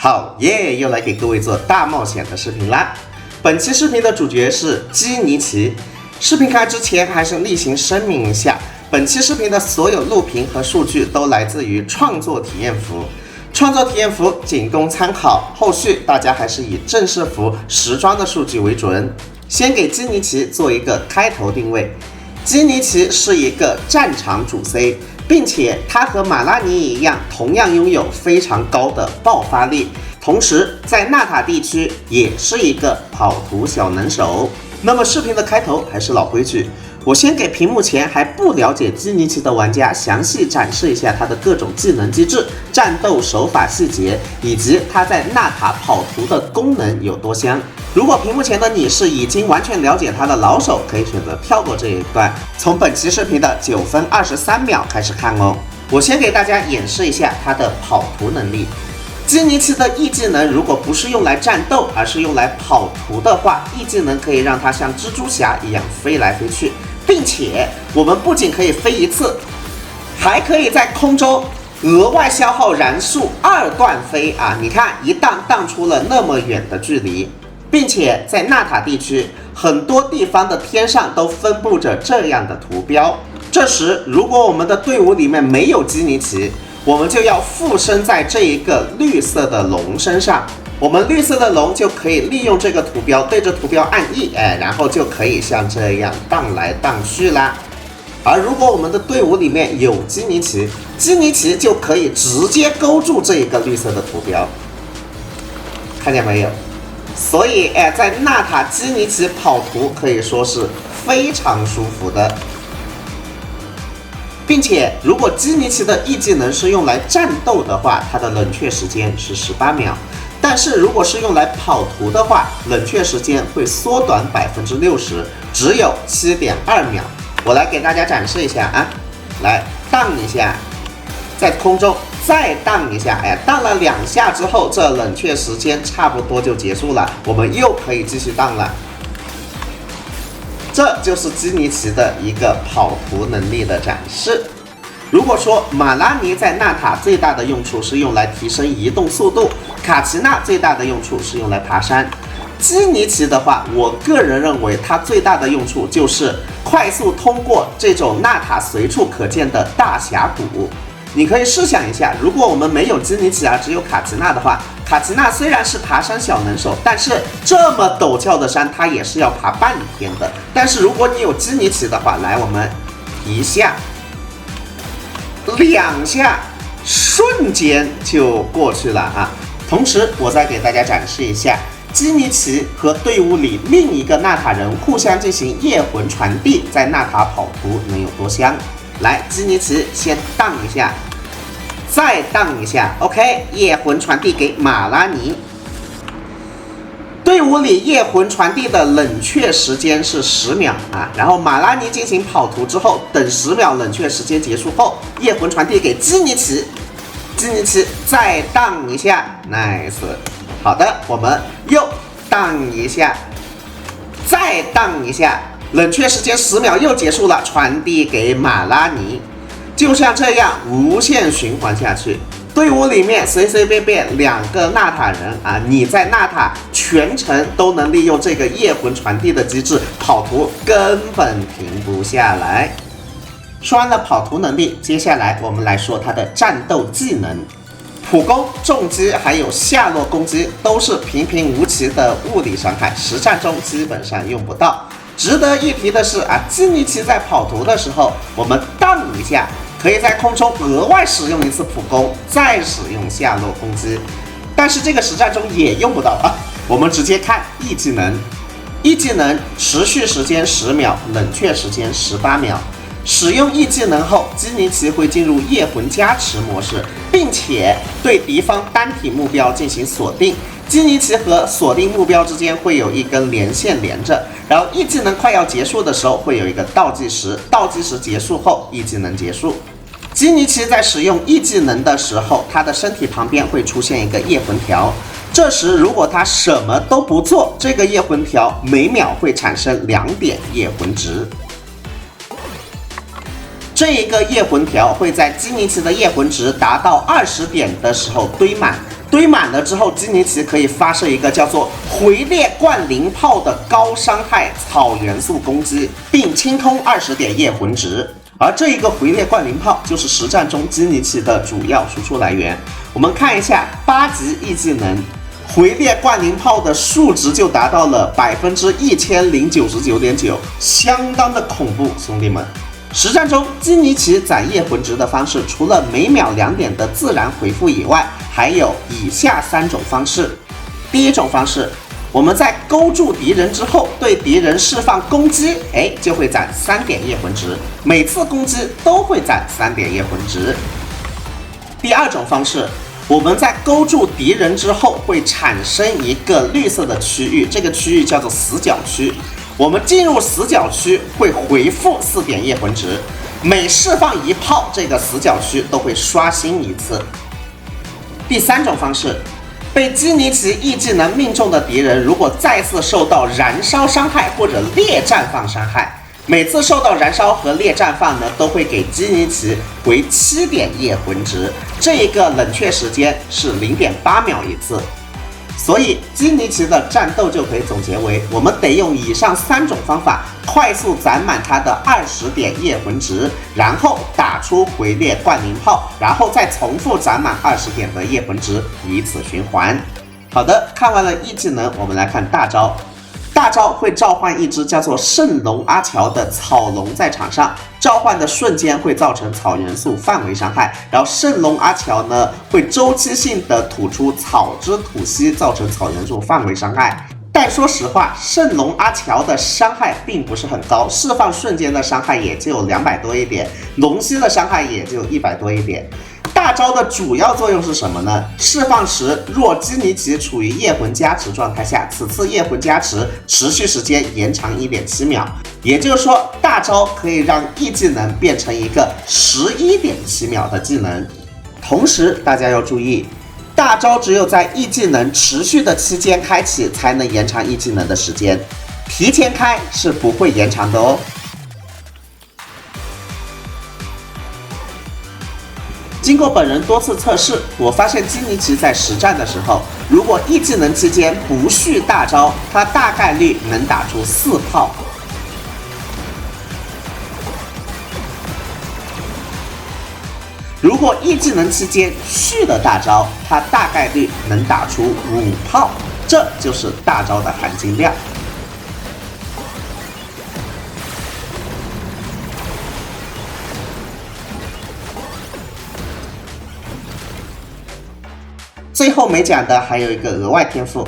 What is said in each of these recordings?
好耶，又来给各位做大冒险的视频啦！本期视频的主角是基尼奇。视频开之前，还是例行声明一下，本期视频的所有录屏和数据都来自于创作体验服，创作体验服仅供参考，后续大家还是以正式服时装的数据为准。先给基尼奇做一个开头定位，基尼奇是一个战场主 C。并且他和马拉尼一样，同样拥有非常高的爆发力，同时在纳塔地区也是一个跑图小能手。那么视频的开头还是老规矩，我先给屏幕前还不了解基尼奇的玩家详细展示一下他的各种技能机制、战斗手法细节，以及他在纳塔跑图的功能有多香。如果屏幕前的你是已经完全了解他的老手，可以选择跳过这一段，从本期视频的9分23秒开始看哦。我先给大家演示一下他的跑图能力。基尼奇的 E 技能如果不是用来战斗，而是用来跑图的话， E 技能可以让他像蜘蛛侠一样飞来飞去，并且我们不仅可以飞一次，还可以在空中额外消耗燃速2段飞啊！你看一荡出了那么远的距离，并且在纳塔地区很多地方的天上都分布着这样的图标。这时如果我们的队伍里面没有基尼奇，我们就要附身在这一个绿色的龙身上，我们绿色的龙就可以利用这个图标对着图标按 E， 然后就可以像这样荡来荡去啦。而如果我们的队伍里面有基尼奇，基尼奇就可以直接勾住这一个绿色的图标，看见没有？所以在纳塔基尼奇跑图可以说是非常舒服的。并且如果基尼奇的 E 技能是用来战斗的话，它的冷却时间是18秒，但是如果是用来跑图的话，冷却时间会缩短60%，只有7.2秒。我来给大家展示一下啊，来荡一下，在空中再荡一下，荡了2下之后，这冷却时间差不多就结束了，我们又可以继续荡了。这就是基尼奇的一个跑图能力的展示。如果说马拉尼在纳塔最大的用处是用来提升移动速度，卡奇娜最大的用处是用来爬山，基尼奇的话，我个人认为它最大的用处就是快速通过这种纳塔随处可见的大峡谷。你可以试想一下，如果我们没有基尼奇而只有卡奇娜的话，卡奇娜虽然是爬山小能手，但是这么陡峭的山它也是要爬半天的。但是如果你有基尼奇的话，来我们1下2下，瞬间就过去了啊！同时我再给大家展示一下基尼奇和队伍里另一个纳塔人互相进行夜魂传递，在纳塔跑图能有多香。来，基尼奇先荡一下，再荡一下 ，OK， 夜魂传递给马拉尼。队伍里夜魂传递的冷却时间是10秒啊，然后马拉尼进行跑图之后，等10秒冷却时间结束后，夜魂传递给基尼奇，基尼奇再荡一下 ，nice。好的，我们又荡一下，再荡一下。冷却时间10秒又结束了，传递给马拉尼，就像这样无限循环下去。队伍里面随随便便2个纳塔人啊，你在纳塔全程都能利用这个夜魂传递的机制跑图，根本停不下来。说完了跑图能力，接下来我们来说他的战斗技能。普攻、重击还有下落攻击都是平平无奇的物理伤害，实战中基本上用不到。值得一提的是啊，基尼奇在跑图的时候，我们荡一下，可以在空中额外使用1次普攻，再使用下落攻击。但是这个实战中也用不到啊，我们直接看 E 技能。E 技能持续时间10秒，冷却时间18秒。使用 E 技能后，基尼奇会进入夜魂加持模式，并且对敌方单体目标进行锁定。基尼奇和锁定目标之间会有一根连线连着，然后 E 技能快要结束的时候会有一个倒计时，倒计时结束后 E 技能结束。基尼奇在使用 E 技能的时候，他的身体旁边会出现一个夜魂条，这时如果他什么都不做，这个夜魂条每秒会产生2点夜魂值。这一个夜魂条会在基尼奇的夜魂值达到20点的时候堆满，堆满了之后，基尼奇可以发射一个叫做回裂贯灵炮的高伤害草元素攻击，并清空20点液魂值。而这一个回裂贯灵炮就是实战中基尼奇的主要输出来源。我们看一下8级 E 技能，回裂贯灵炮的数值就达到了1099.9%，相当的恐怖，兄弟们。实战中，基尼奇攒液魂值的方式，除了每秒2点的自然回复以外，还有以下3种方式。第一种方式，我们在勾住敌人之后，对敌人释放攻击，就会攒3点液魂值，每次攻击都会攒3点液魂值。第二种方式，我们在勾住敌人之后，会产生一个绿色的区域，这个区域叫做死角区。我们进入死角区会回复4点液魂值，每释放1炮，这个死角区都会刷新1次。第三种方式，被基尼奇 E 技能命中的敌人，如果再次受到燃烧伤害或者烈绽放伤害，每次受到燃烧和烈绽放呢，都会给基尼奇回7点液魂值，这一个冷却时间是0.8秒1次。所以基尼奇的战斗就可以总结为，我们得用以上3种方法快速攒满它的20点液魂值，然后打出回裂贯灵炮，然后再重复攒满20点的液魂值，以此循环。好的，看完了 E 技能，我们来看大招。大招会召唤一只叫做圣龙阿乔的草龙在场上，召唤的瞬间会造成草元素范围伤害，然后圣龙阿乔呢会周期性的吐出草之吐息，造成草元素范围伤害。但说实话，圣龙阿乔的伤害并不是很高，释放瞬间的伤害也就200多一点，龙息的伤害也就100多一点。大招的主要作用是什么呢？释放时，若基尼奇处于液魂加持状态下，此次液魂加持持续时间延长 1.7秒，也就是说，大招可以让 E 技能变成一个11.7秒的技能。同时，大家要注意，大招只有在 E 技能持续的期间开启，才能延长 E 技能的时间，提前开是不会延长的哦。经过本人多次测试，我发现基尼奇在实战的时候，如果 E 技能期间不续大招，他大概率能打出4炮。如果 E 技能期间续了大招，他大概率能打出5炮，这就是大招的含金量。最后没讲的还有一个额外天赋，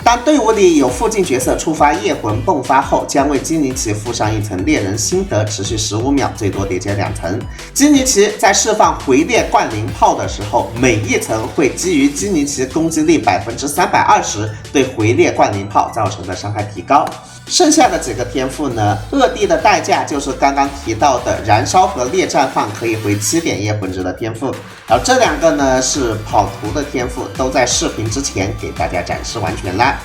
当队伍里有附近角色触发夜魂迸发后，将为基尼奇附上一层猎人心得，持续15秒，最多叠加2层。基尼奇在释放回裂贯灵炮的时候，每一层会基于基尼奇攻击力320%对回裂贯灵炮造成的伤害提高。剩下的几个天赋呢，恶地的代价就是刚刚提到的燃烧和烈绽放可以回7点液魂值的天赋，然后这2个呢是跑图的天赋，都在视频之前给大家展示完全了。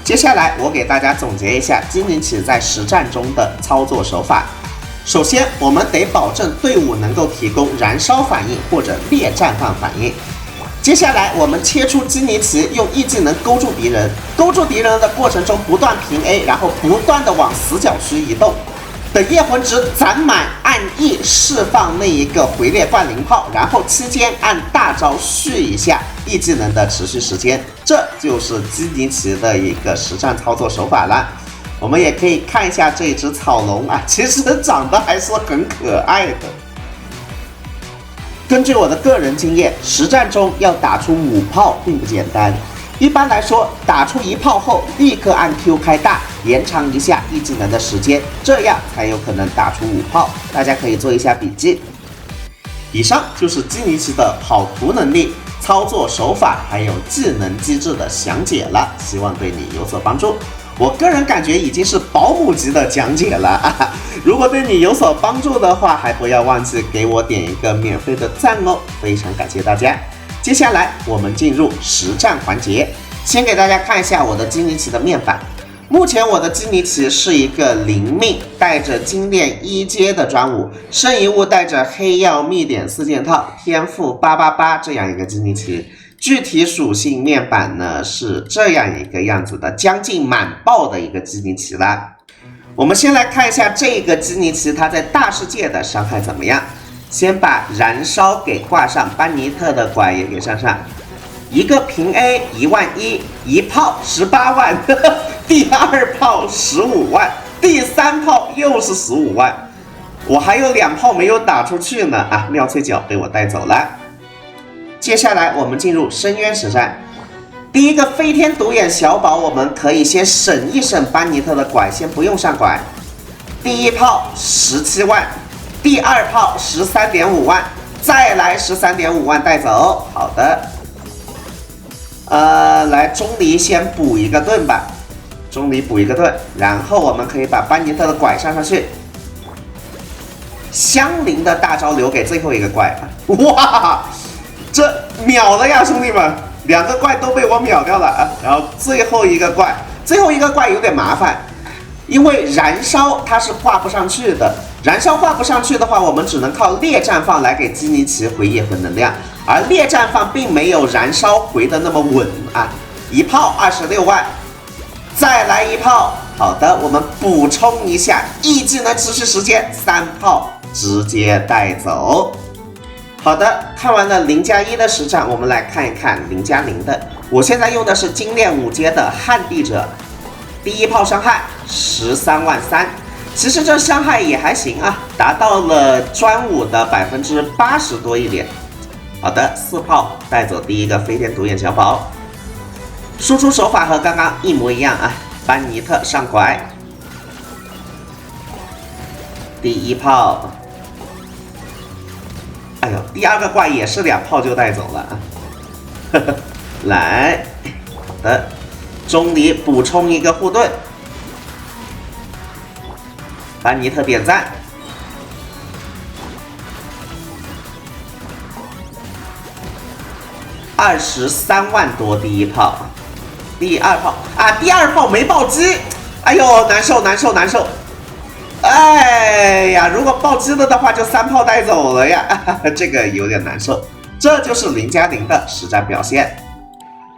接下来我给大家总结一下基尼奇在实战中的操作手法。首先，我们得保证队伍能够提供燃烧反应或者烈绽放反应。接下来，我们切出基尼奇，用 E 技能勾住敌人，勾住敌人的过程中不断平 A， 然后不断的往死角区移动，等液魂值攒满，按 E 释放那一个回裂贯灵炮，然后期间按大招续一下 E 技能的持续时间，这就是基尼奇的一个实战操作手法了。我们也可以看一下这只草龙啊，其实长得还是很可爱的。根据我的个人经验，实战中要打出5炮并不简单。一般来说，打出1炮后，立刻按 Q 开大，延长一下 E 技能的时间，这样才有可能打出5炮。大家可以做一下笔记。以上就是基尼奇的跑图能力、操作手法还有技能机制的详解了，希望对你有所帮助。我个人感觉已经是保姆级的讲解了，如果对你有所帮助的话，还不要忘记给我点一个免费的赞哦，非常感谢大家。接下来我们进入实战环节，先给大家看一下我的基尼奇的面板。目前我的基尼奇是一个灵命，带着精炼1阶的专武，圣遗物带着黑曜秘典4件套，天赋888这样一个基尼奇。具体属性面板呢是这样一个样子的，将近满爆的一个基尼奇了。我们先来看一下这个基尼奇它在大世界的伤害怎么样。先把燃烧给挂上，班尼特的拐也给上上。一个平 A 11000，一炮18万，第二炮15万，第三炮又是15万。我还有2炮没有打出去呢啊！妙脆角被我带走了。接下来我们进入深渊实战。第一个飞天独眼小宝，我们可以先省一省班尼特的拐，先不用上拐。第一炮17万，第二炮13.5万，再来13.5万带走。好的，来钟离先补一个盾吧，钟离补一个盾，然后我们可以把班尼特的拐上去。香菱的大招留给最后一个怪，哇，这秒了呀，兄弟们！2个怪都被我秒掉了啊！然后最后一个怪有点麻烦，因为燃烧它是挂不上去的。燃烧挂不上去的话，我们只能靠猎绽放来给基尼奇回液和能量，而猎绽放并没有燃烧回的那么稳啊！一炮26万，再来一炮。好的，我们补充一下 E 技能持续时间，3炮直接带走。好的，看完了0+1的实战，我们来看一看0+0的。我现在用的是精炼5阶的撼地者，第一炮伤害13万3，其实这伤害也还行啊，达到了专武的80%多一点。好的，4炮带走第一个飞天独眼小宝，输出手法和刚刚一模一样啊，班尼特上拐，第一炮。哎呦，第二个怪也是2炮就带走了啊！呵呵，来，好的，钟离补充一个护盾，班尼特点赞，23万多第一炮，第二炮啊，第二炮没暴击，哎呦，难受难受难受！哎呀，如果暴击了的话，就3炮带走了呀，这个有点难受。这就是0+0的实战表现。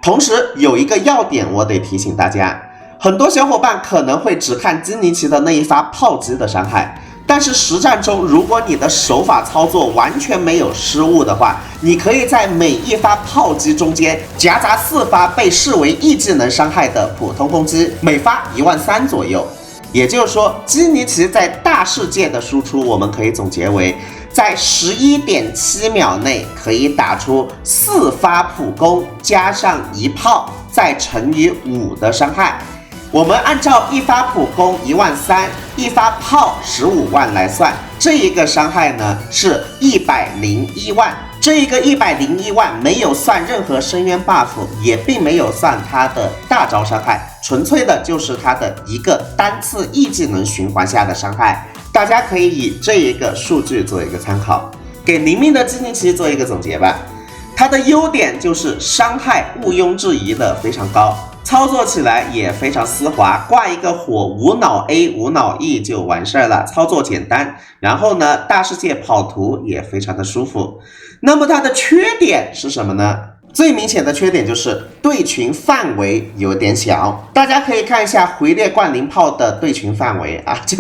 同时有一个要点，我得提醒大家，很多小伙伴可能会只看基尼奇的那一发炮击的伤害，但是实战中，如果你的手法操作完全没有失误的话，你可以在每一发炮击中间夹杂4发被视为 E 技能伤害的普通攻击，每发13000左右。也就是说，基尼奇在大世界的输出，我们可以总结为，在11.7秒内可以打出4发普攻加上1炮，再乘以5的伤害。我们按照1发普攻13000，一发炮15万来算，这一个伤害呢是101万。这一个101万没有算任何深渊 buff， 也并没有算它的大招伤害，纯粹的就是它的一个单次 E 技能循环下的伤害。大家可以以这一个数据做一个参考，给灵命的基尼奇做一个总结吧。它的优点就是伤害毋庸置疑的非常高，操作起来也非常丝滑，挂一个火无脑 A 无脑 E 就完事儿了，操作简单。然后呢，大世界跑图也非常的舒服。那么它的缺点是什么呢？最明显的缺点就是对群范围有点小。大家可以看一下回猎冠灵炮的对群范围啊，就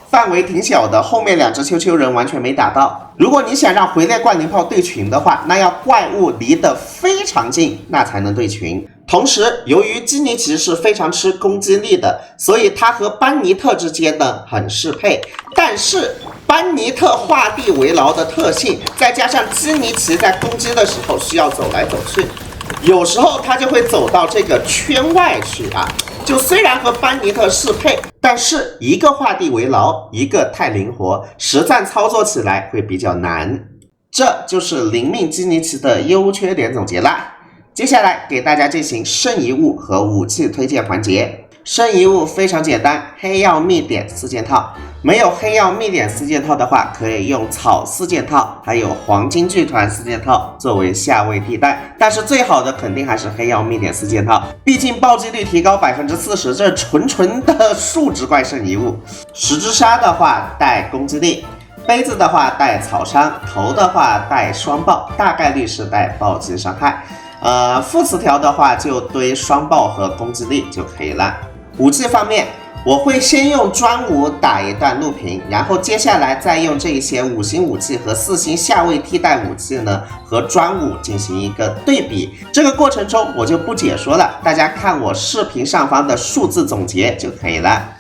范围挺小的，后面2只丘丘人完全没打到。如果你想让回猎冠灵炮对群的话，那要怪物离得非常近，那才能对群。同时，由于基尼奇是非常吃攻击力的，所以它和班尼特之间呢很适配。但是班尼特画地为牢的特性，再加上基尼奇在攻击的时候需要走来走去，有时候他就会走到这个圈外去啊。就虽然和班尼特适配，但是一个画地为牢，一个太灵活，实战操作起来会比较难。这就是灵命基尼奇的优缺点总结啦。接下来给大家进行圣遗物和武器推荐环节。圣遗物非常简单，黑曜秘典4件套。没有黑曜秘典4件套的话，可以用草4件套，还有黄金剧团4件套作为下位替代。但是最好的肯定还是黑曜秘典4件套，毕竟暴击率提高40%，这纯的数值怪圣遗物。十之沙的话带攻击力，杯子的话带草伤，头的话带双爆，大概率是带暴击伤害。副词条的话就堆双爆和攻击力就可以了。武器方面，我会先用专武打一段录屏，然后接下来再用这些5星武器和4星下位替代武器呢和专武进行一个对比。这个过程中我就不解说了，大家看我视频上方的数字总结就可以了。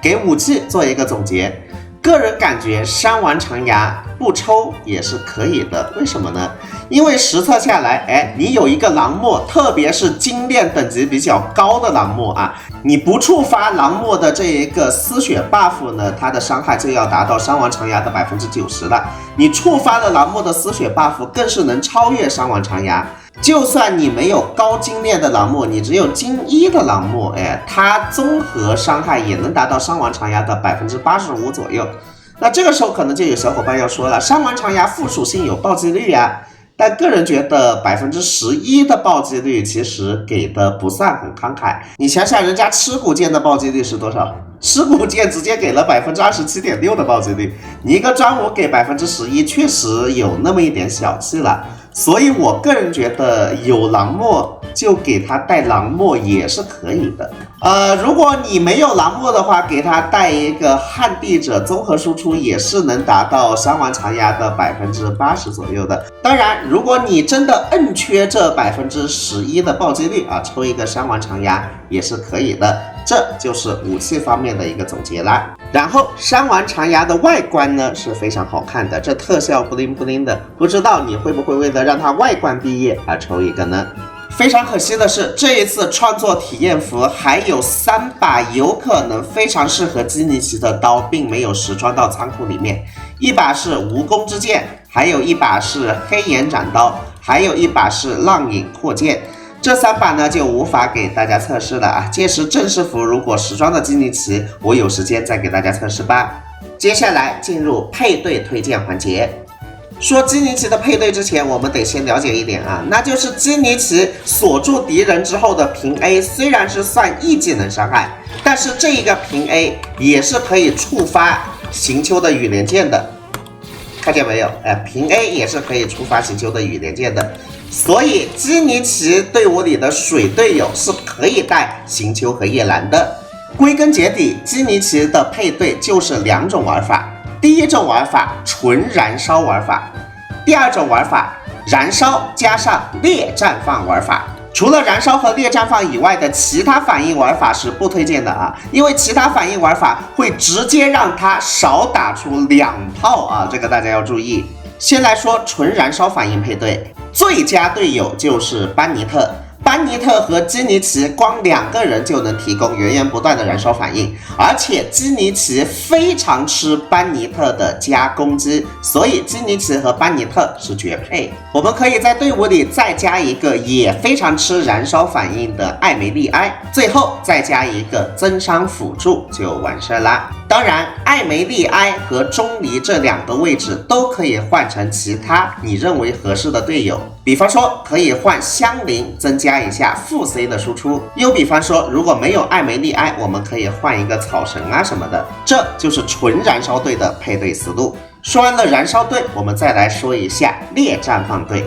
给武器做一个总结，个人感觉伤亡长牙不抽也是可以的，为什么呢？因为实测下来，你有一个狼墨，特别是精炼等级比较高的狼墨啊，你不触发狼墨的这一个丝血 buff 呢，它的伤害就要达到伤亡长牙的90%了。你触发了狼墨的丝血 buff， 更是能超越伤亡长牙。就算你没有高精炼的狼墨，你只有精1的狼墨，它综合伤害也能达到伤亡长牙的85%左右。那这个时候可能就有小伙伴要说了，伤亡长牙副属性有暴击率呀，但个人觉得11%的暴击率其实给的不算很慷慨。你想想人家吃骨剑的暴击率是多少？吃骨剑直接给了27.6%的暴击率，你一个专武给11%，确实有那么一点小气了。所以我个人觉得有狼墨就给他带狼墨也是可以的。如果你没有狼墨的话，给他带一个旱地者综合输出也是能达到伤亡长牙的80%左右的。当然，如果你真的硬缺这11%的暴击率啊，抽一个伤亡长牙也是可以的。这就是武器方面的一个总结啦。然后伤亡长牙的外观呢是非常好看的，这特效布灵布灵的，不知道你会不会为了让它外观毕业而抽一个呢？非常可惜的是，这一次创作体验服还有3把有可能非常适合基尼奇的刀，并没有实装到仓库里面。一把是蜈蚣之剑，还有一把是黑岩斩刀，还有一把是浪影扩剑。这3把呢就无法给大家测试了啊！届时正式服如果时装的基尼奇，我有时间再给大家测试吧。接下来进入配对推荐环节。说基尼奇的配对之前，我们得先了解一点啊，那就是基尼奇锁住敌人之后的平 A 虽然是算1技能伤害，但是这一个平 A 也是可以触发行丘的羽连剑的，看见没有？平 A 也是可以触发行丘的羽连剑的。所以基尼奇队伍里的水队友是可以带行丘和叶兰的。归根结底，基尼奇的配对就是2种玩法。第一种玩法纯燃烧玩法，第二种玩法燃烧加上烈绽放玩法。除了燃烧和烈绽放以外的其他反应玩法是不推荐的啊，因为其他反应玩法会直接让他少打出2炮啊，这个大家要注意。先来说纯燃烧反应配对，最佳队友就是班尼特。班尼特和基尼奇光2个人就能提供源源不断的燃烧反应，而且基尼奇非常吃班尼特的加攻击，所以基尼奇和班尼特是绝配。我们可以在队伍里再加一个也非常吃燃烧反应的艾梅利埃，最后再加一个增伤辅助就完事啦。当然，艾梅利埃和钟离这2个位置都可以换成其他你认为合适的队友，比方说可以换香菱增加加一下负 C 的输出。又比方说，如果没有艾梅利埃，我们可以换一个草神啊什么的，这就是纯燃烧队的配对思路。说完了燃烧队，我们再来说一下猎战放队。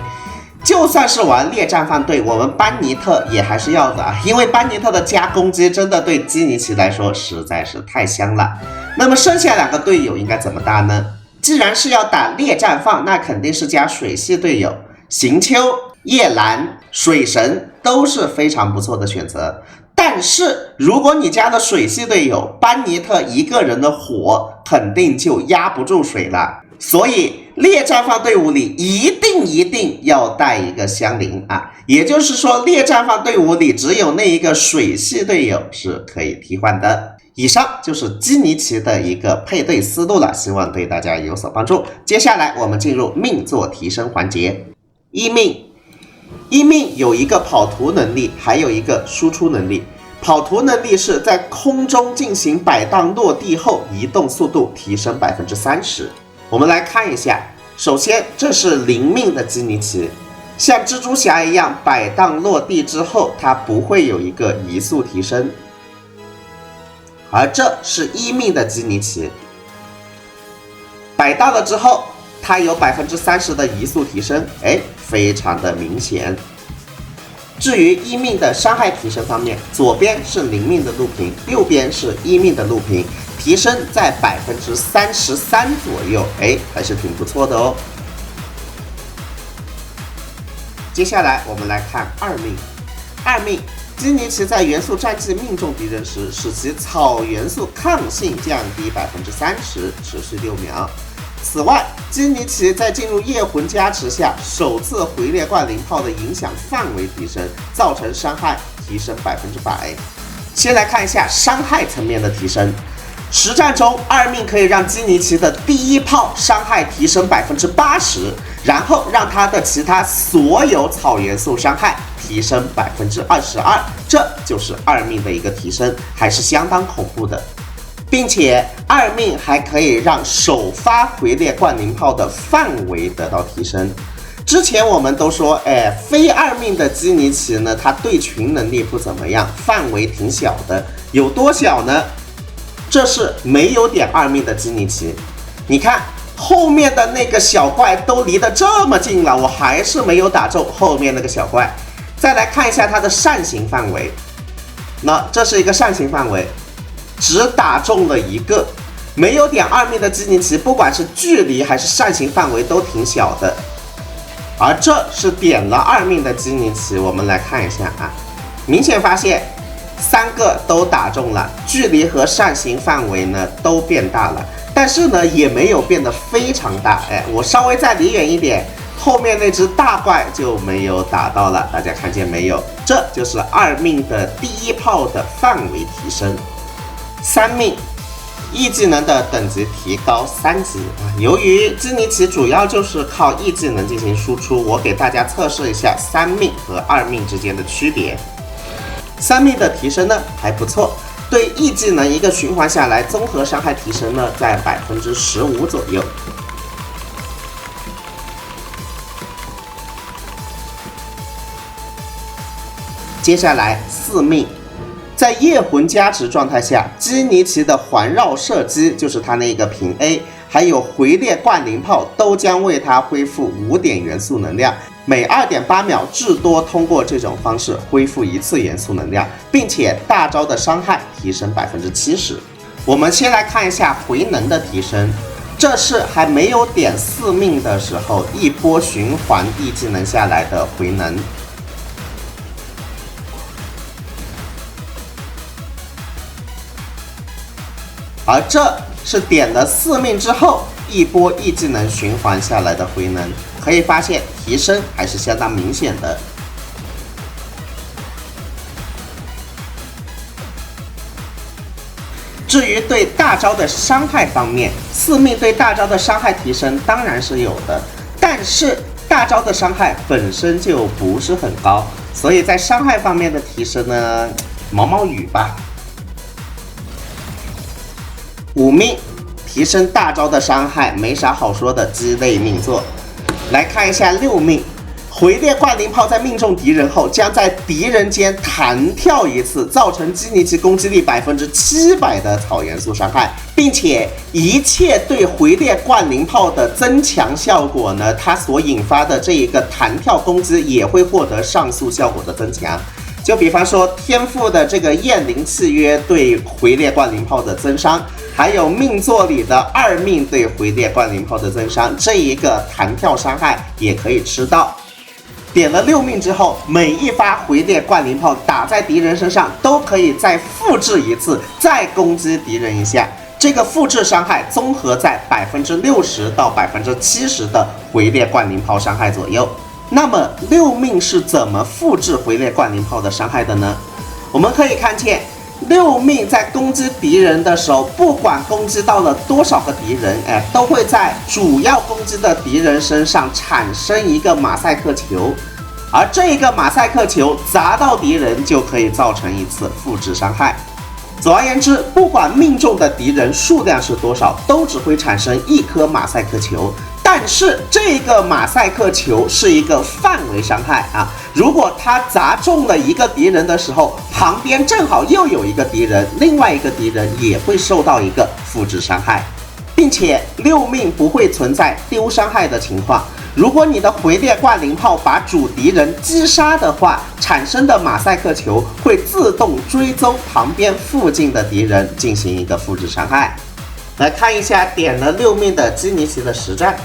就算是玩猎战放队，我们班尼特也还是要的啊，因为班尼特的加攻击真的对基尼奇来说实在是太香了。那么剩下2个队友应该怎么搭呢？既然是要打猎战放，那肯定是加水系队友，行秋、夜兰、水神都是非常不错的选择。但是如果你加了水系队友，班尼特一个人的火肯定就压不住水了。所以猎战放队伍里一定要带一个香菱啊，也就是说猎战放队伍里只有那一个水系队友是可以替换的。以上就是基尼奇的一个配对思路了，希望对大家有所帮助。接下来我们进入命座提升环节。一命有一个跑图能力，还有一个输出能力。跑图能力是在空中进行摆荡落地后，移动速度提升 30%。我们来看一下，首先这是0命的基尼奇，像蜘蛛侠一样摆荡落地之后，它不会有一个移速提升。而这是1命的基尼奇，摆荡了之后，它有 30% 的移速提升，非常的明显。至于1命的伤害提升方面，左边是0命的路平，右边是1命的路平，提升在 33% 左右，还是挺不错的哦。接下来我们来看2命，基尼奇在元素战绩命中敌人时，使其草元素抗性降低 30%， 持续6秒。此外，基尼奇在进入夜魂加持下，首次回猎怪灵炮的影响范围提升，造成伤害提升100%。先来看一下伤害层面的提升。实战中，2命可以让基尼奇的第一炮伤害提升 80%， 然后让他的其他所有草元素伤害提升 22%， 这就是2命的一个提升，还是相当恐怖的。并且2命还可以让首发回猎冠灵炮的范围得到提升。之前我们都说，非2命的基尼奇呢，它对群能力不怎么样，范围挺小的。有多小呢？这是没有点2命的基尼奇，你看后面的那个小怪都离得这么近了，我还是没有打中后面那个小怪。再来看一下它的扇形范围，那这是一个扇形范围，只打中了一个。没有点2命的基尼奇，不管是距离还是扇形范围都挺小的。而这是点了2命的基尼奇，我们来看一下啊，明显发现3个都打中了，距离和扇形范围呢都变大了，但是呢也没有变得非常大。我稍微再离远一点，后面那只大怪就没有打到了，大家看见没有？这就是2命的第一炮的范围提升。3命E技能的等级提高3级啊，由于基尼奇主要就是靠 E技能进行输出，我给大家测试一下3命和2命之间的区别。3命的提升呢还不错，对 E 技能一个循环下来，综合伤害提升呢在 15% 左右。接下来4命，在夜魂加持状态下，基尼奇的环绕射击就是他那个平 A， 还有回猎冠灵炮都将为他恢复5点元素能量，每 2.8 秒至多通过这种方式恢复1次元素能量，并且大招的伤害提升 70%。 我们先来看一下回能的提升，这是还没有点4命的时候一波循环 E 技能下来的回能。而这是点了4命之后一波 E 技能循环下来的回能，可以发现提升还是相当明显的。至于对大招的伤害方面，4命对大招的伤害提升当然是有的，但是大招的伤害本身就不是很高，所以在伤害方面的提升呢，毛毛雨吧。5命提升大招的伤害没啥好说的，鸡肋命座。来看一下6命，回电灌灵炮在命中敌人后，将在敌人间弹跳一次，造成基尼奇攻击力700%的草元素伤害，并且一切对回电灌灵炮的增强效果呢，它所引发的这一个弹跳攻击也会获得上述效果的增强。就比方说天赋的这个焰灵契约对回电灌灵炮的增伤，还有命座里的2命对回电灌灵炮的增伤，这一个弹跳伤害也可以吃到。点了6命之后，每一发回电灌灵炮打在敌人身上，都可以再复制一次，再攻击敌人一下。这个复制伤害综合在60%到70%的回电灌灵炮伤害左右。那么6命是怎么复制回电灌灵炮的伤害的呢？我们可以看见，6命在攻击敌人的时候，不管攻击到了多少个敌人，都会在主要攻击的敌人身上产生一个马赛克球，而这个马赛克球砸到敌人就可以造成一次复制伤害。总而言之，不管命中的敌人数量是多少，都只会产生1颗马赛克球。但是这个马赛克球是一个范围伤害啊！如果它砸中了一个敌人的时候，旁边正好又有一个敌人，另外一个敌人也会受到一个复制伤害，并且6命不会存在丢伤害的情况。如果你的回电灌灵炮把主敌人击杀的话，产生的马赛克球会自动追踪旁边附近的敌人进行一个复制伤害。来看一下点了6命的基尼奇的实战。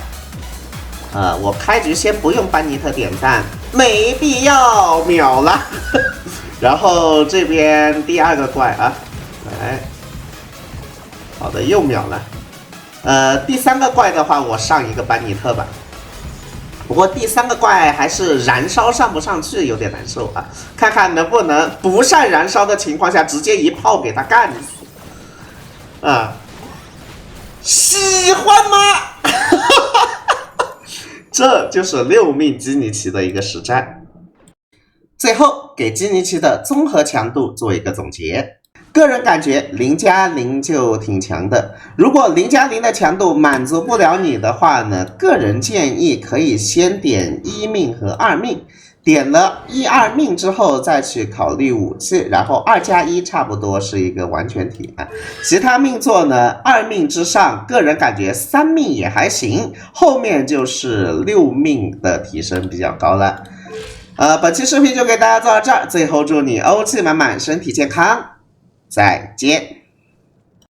我开局先不用班尼特点赞，没必要，秒了。然后这边第2个怪啊，来，好的，又秒了。第3个怪的话，我上一个班尼特吧。不过第3个怪还是燃烧上不上去，有点难受啊。看看能不能不善燃烧的情况下，直接一炮给他干死。喜欢吗？这就是6命基尼奇的一个实战。最后给基尼奇的综合强度做一个总结。个人感觉0+0就挺强的，如果0+0的强度满足不了你的话呢，个人建议可以先点1命和2命，点了1、2命之后再去考虑武器，然后2+1差不多是一个完全体。其他命座呢，2命之上，个人感觉3命也还行，后面就是6命的提升比较高了。本期视频就给大家做到这儿，最后祝你欧气满满，身体健康，再见。